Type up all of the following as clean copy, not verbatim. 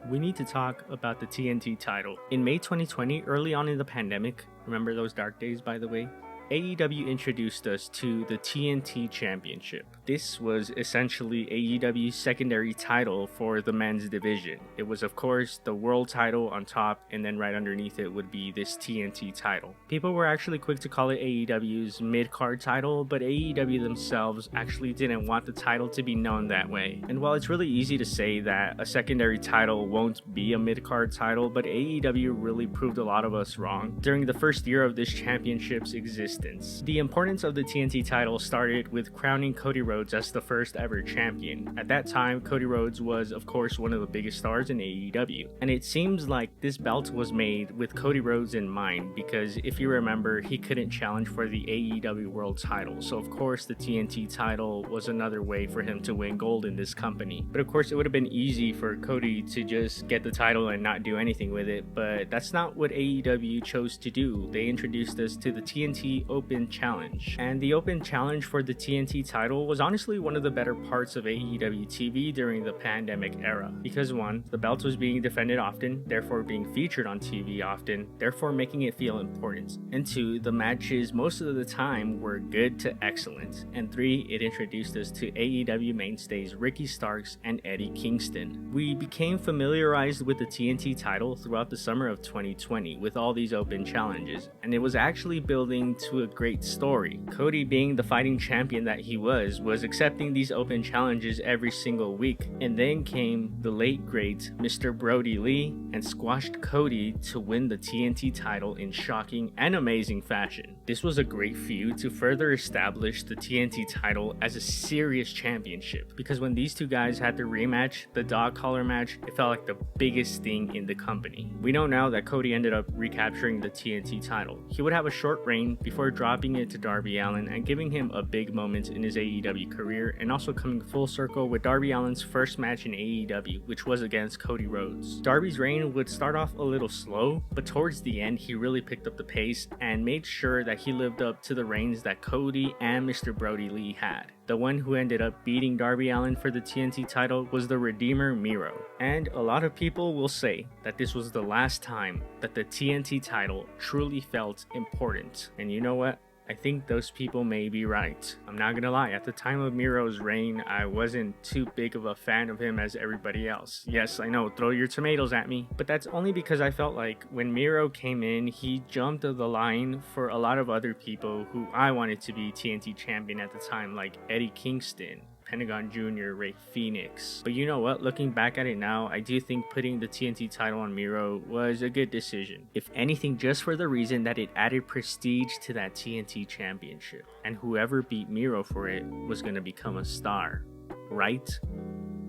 we need to talk about the TNT title. In May 2020, early on in the pandemic, remember those dark days by the way? AEW introduced us to the TNT Championship. This was essentially AEW's secondary title for the men's division. It was of course the world title on top, and then right underneath it would be this TNT title. People were actually quick to call it AEW's mid-card title, but AEW themselves actually didn't want the title to be known that way. And while it's really easy to say that a secondary title won't be a mid-card title, but AEW really proved a lot of us wrong during the first year of this championship's existence. The importance of the TNT title started with crowning Cody Rhodes as the first ever champion. At that time, Cody Rhodes was of course one of the biggest stars in AEW, and it seems like this belt was made with Cody Rhodes in mind, because if you remember, he couldn't challenge for the AEW world title, so of course the TNT title was another way for him to win gold in this company. But of course it would have been easy for Cody to just get the title and not do anything with it, but that's not what AEW chose to do. They introduced us to the TNT Open Challenge, and the Open Challenge for the TNT title was honestly one of the better parts of AEW TV during the pandemic era, because one, the belt was being defended often, therefore being featured on TV often, therefore making it feel important, and two, the matches most of the time were good to excellent, and three, it introduced us to AEW mainstays Ricky Starks and Eddie Kingston. We became familiarized with the TNT title throughout the summer of 2020 with all these open challenges, and it was actually building to a great story. Cody, being the fighting champion that he was accepting these open challenges every single week, and then came the late great Mr. Brody Lee and squashed Cody to win the TNT title in shocking and amazing fashion. This was a great feud to further establish the TNT title as a serious championship, because when these two guys had their rematch, the dog collar match, it felt like the biggest thing in the company. We know now that Cody ended up recapturing the TNT title. He would have a short reign before dropping it to Darby Allin and giving him a big moment in his AEW career, and also coming full circle with Darby Allin's first match in AEW, which was against Cody Rhodes. Darby's reign would start off a little slow, but towards the end he really picked up the pace and made sure that he lived up to the reigns that Cody and Mr. Brody Lee had. The one who ended up beating Darby Allin for the TNT title was the Redeemer Miro. And a lot of people will say that this was the last time that the TNT title truly felt important. And you know what? I think those people may be right. I'm not gonna lie, at the time of Miro's reign, I wasn't too big of a fan of him as everybody else. Yes, I know, throw your tomatoes at me. But that's only because I felt like when Miro came in, he jumped the line for a lot of other people who I wanted to be TNT champion at the time, like Eddie Kingston, Pentagon Jr., Ray Phoenix. But you know what, looking back at it now, I do think putting the TNT title on Miro was a good decision. If anything, just for the reason that it added prestige to that TNT championship. And whoever beat Miro for it was gonna become a star. Right?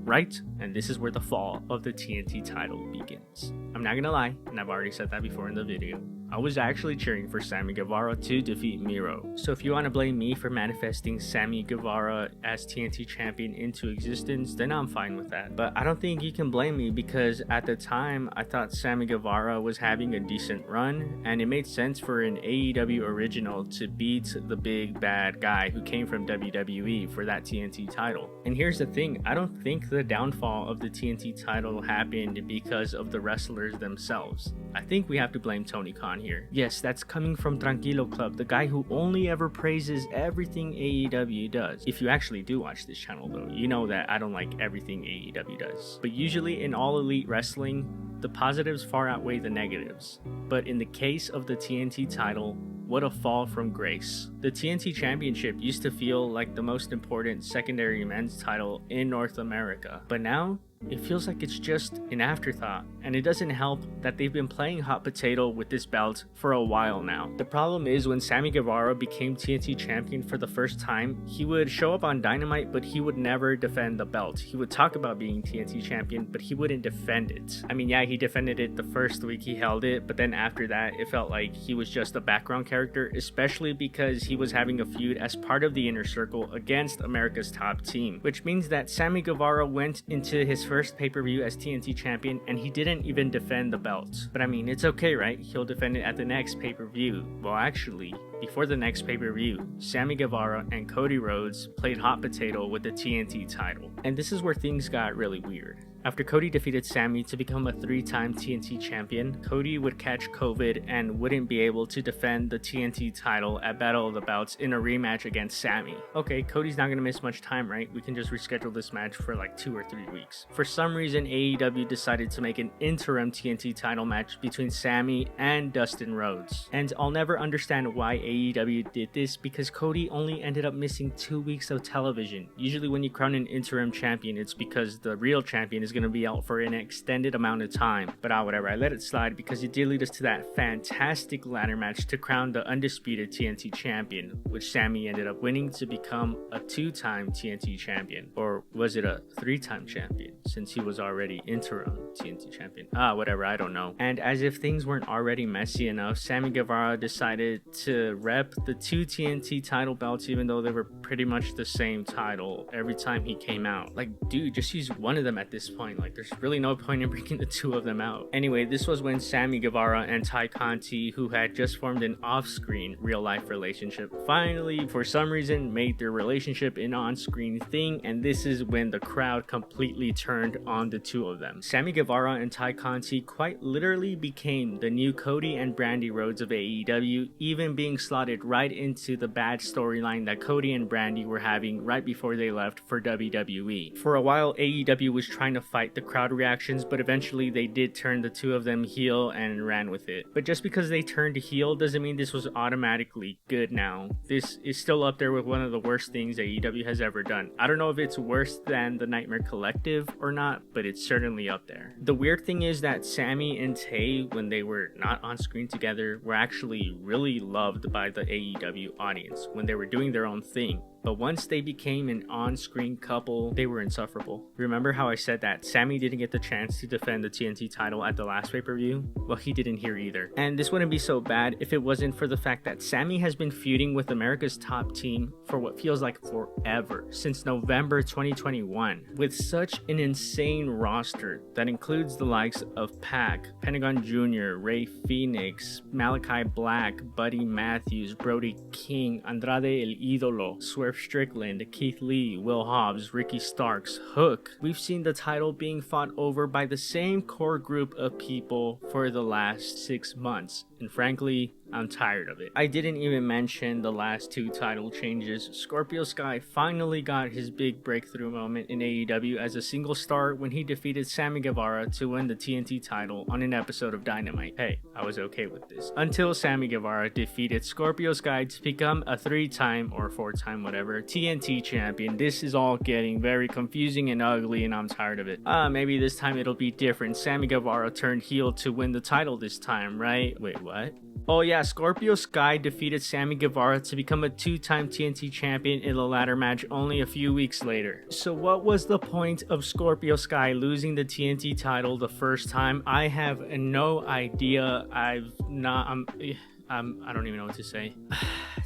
Right? And this is where the fall of the TNT title begins. I'm not gonna lie, and I've already said that before in the video, I was actually cheering for Sammy Guevara to defeat Miro. So if you want to blame me for manifesting Sammy Guevara as TNT champion into existence, then I'm fine with that. But I don't think you can blame me, because at the time I thought Sammy Guevara was having a decent run, and it made sense for an AEW original to beat the big bad guy who came from WWE for that TNT title. And here's the thing, I don't think the downfall of the TNT title happened because of the wrestlers themselves. I think we have to blame Tony Khan here. Yes, that's coming from Tranquilo Club, the guy who only ever praises everything AEW does. If you actually do watch this channel though, you know that I don't like everything AEW does. But usually in all elite wrestling, the positives far outweigh the negatives. But in the case of the TNT title, what a fall from grace. The TNT Championship used to feel like the most important secondary men's title in North America. But now, it feels like it's just an afterthought, and it doesn't help that they've been playing hot potato with this belt for a while now. The problem is, when Sammy Guevara became TNT champion for the first time, he would show up on Dynamite, but he would never defend the belt. He would talk about being TNT champion, but he wouldn't defend it. I mean, yeah, he defended it the first week he held it, but then after that, it felt like he was just a background character, especially because he was having a feud as part of the Inner Circle against America's Top Team, which means that Sammy Guevara went into his first pay-per-view as TNT champion and he didn't even defend the belt. But I mean, it's okay, right? He'll defend it at the next pay-per-view. Well, actually, before the next pay-per-view, Sammy Guevara and Cody Rhodes played hot potato with the TNT title. And this is where things got really weird. After Cody defeated Sammy to become a 3-time TNT champion, Cody would catch COVID and wouldn't be able to defend the TNT title at Battle of the Belts in a rematch against Sammy. Okay, Cody's not gonna miss much time, right? We can just reschedule this match for like 2 or 3 weeks. For some reason, AEW decided to make an interim TNT title match between Sammy and Dustin Rhodes. And I'll never understand why AEW did this, because Cody only ended up missing 2 weeks of television. Usually when you crown an interim champion, it's because the real champion is going to be out for an extended amount of time. But whatever, I let it slide because it did lead us to that fantastic ladder match to crown the undisputed TNT champion, which Sammy ended up winning to become a 2-time TNT champion. Or was it a 3-time champion, since he was already interim TNT champion? Whatever, I don't know. And as if things weren't already messy enough, Sammy Guevara decided to rep the 2 TNT title belts, even though they were pretty much the same title every time he came out. Like, dude, just use one of them at this point. Like, there's really no point in bringing the 2 of them out. Anyway, this was when Sammy Guevara and Ty Conti, who had just formed an off-screen real-life relationship, finally, for some reason, made their relationship an on-screen thing, and this is when the crowd completely turned on the 2 of them. Sammy Guevara and Ty Conti quite literally became the new Cody and Brandy Rhodes of AEW, even being slotted right into the bad storyline that Cody and Brandy were having right before they left for WWE. For a while, AEW was trying to fight the crowd reactions, but eventually they did turn the 2 of them heel and ran with it. But just because they turned heel doesn't mean this was automatically good now. This is still up there with one of the worst things AEW has ever done. I don't know if it's worse than the Nightmare Collective or not, but it's certainly up there. The weird thing is that Sammy and Tay, when they were not on screen together, were actually really loved by the AEW audience when they were doing their own thing. But once they became an on-screen couple, they were insufferable. Remember how I said that Sammy didn't get the chance to defend the TNT title at the last pay-per-view? Well, he didn't here either. And this wouldn't be so bad if it wasn't for the fact that Sammy has been feuding with America's Top Team for what feels like forever, since November 2021, with such an insane roster that includes the likes of Pac, Pentagon Jr., Ray Phoenix, Malachi Black, Buddy Matthews, Brody King, Andrade El Idolo, Swerve Strickland, Keith Lee, Will Hobbs, Ricky Starks, Hook. We've seen the title being fought over by the same core group of people for the last 6 months, and frankly, I'm tired of it. I didn't even mention the last 2 title changes. Scorpio Sky finally got his big breakthrough moment in AEW as a single star when he defeated Sammy Guevara to win the TNT title on an episode of Dynamite. Hey, I was okay with this. Until Sammy Guevara defeated Scorpio Sky to become a 3-time or 4-time whatever TNT champion. This is all getting very confusing and ugly, and I'm tired of it. Maybe this time it'll be different. Sammy Guevara turned heel to win the title this time, right? Wait, what? Oh yeah, Scorpio Sky defeated Sammy Guevara to become a 2-time TNT champion in the ladder match only a few weeks later. So what was the point of Scorpio Sky losing the TNT title the first time? I have no idea. I don't even know what to say.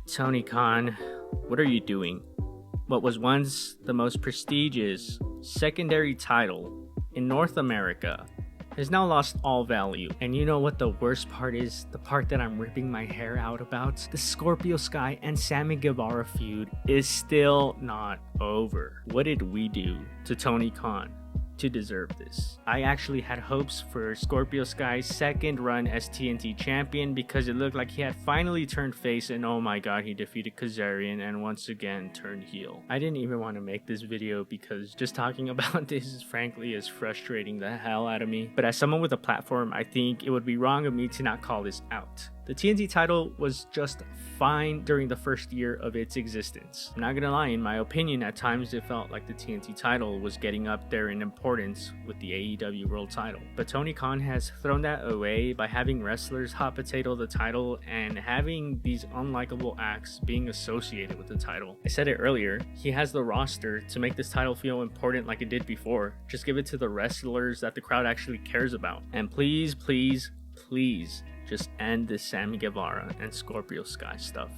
Tony Khan, what are you doing? What was once the most prestigious secondary title in North America has now lost all value. And you know what the worst part is? The part that I'm ripping my hair out about? The Scorpio Sky and Sammy Guevara feud is still not over. What did we do to Tony Khan to deserve this? I actually had hopes for Scorpio Sky's second run as TNT champion because it looked like he had finally turned face, and oh my god, he defeated Kazarian and once again turned heel. I didn't even want to make this video because just talking about this frankly is frustrating the hell out of me. But as someone with a platform, I think it would be wrong of me to not call this out. The TNT title was just fine during the first year of its existence. I'm not gonna lie, in my opinion, at times it felt like the TNT title was getting up there in importance with the AEW World title. But Tony Khan has thrown that away by having wrestlers hot potato the title and having these unlikable acts being associated with the title. I said it earlier, he has the roster to make this title feel important like it did before. Just give it to the wrestlers that the crowd actually cares about. And please, please, please, just end this Sammy Guevara and Scorpio Sky stuff.